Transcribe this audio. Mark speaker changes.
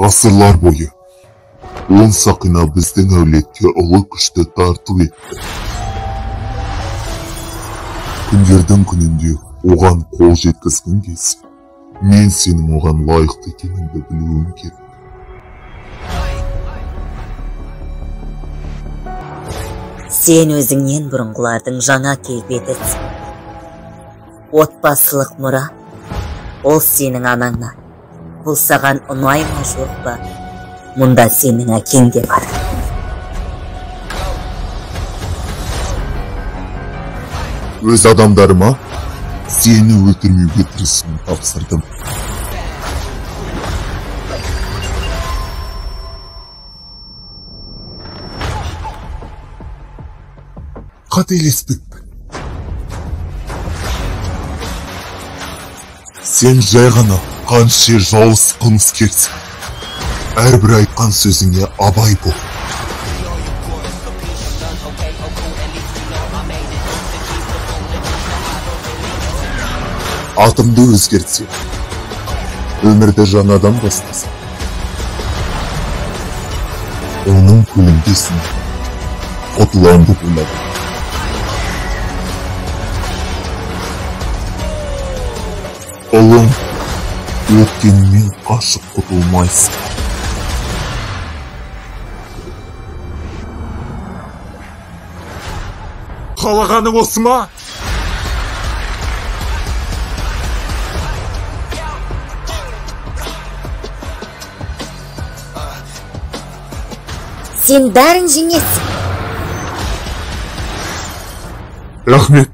Speaker 1: Ғасырлар бойы он сақина біздің әулетке ұлы күшті тарту етті. Күндердің күнінде оған қол жеткізгің келсе, мен сенің оған лайықты екеніңді білуім керек.
Speaker 2: Сен өзіңнен бұрынғылардың жаңа келбетісің. Отбасылық мұра, ол сенің анаңнан. Бұл саған ұнай ма жоқ па? Мұнда сенің әкең де бар.
Speaker 1: Өз адамдарыма сені өлтірмеуге тырысуын тапсырдым. Қателеспекпін. Сен жай ғана қанша жауыз қылмыскерсің. Әрбір айтқан сөзіңе абай бол. Атымды өзгертсең, өмірді жаңадан бастасаң, оның көлеңкесін құтыламды ойладым. Ұлым, өткенмен қашып құтылмайсың. Қалағаның осы ма?
Speaker 2: Сен бәрін жеңесің.
Speaker 1: Рахмет.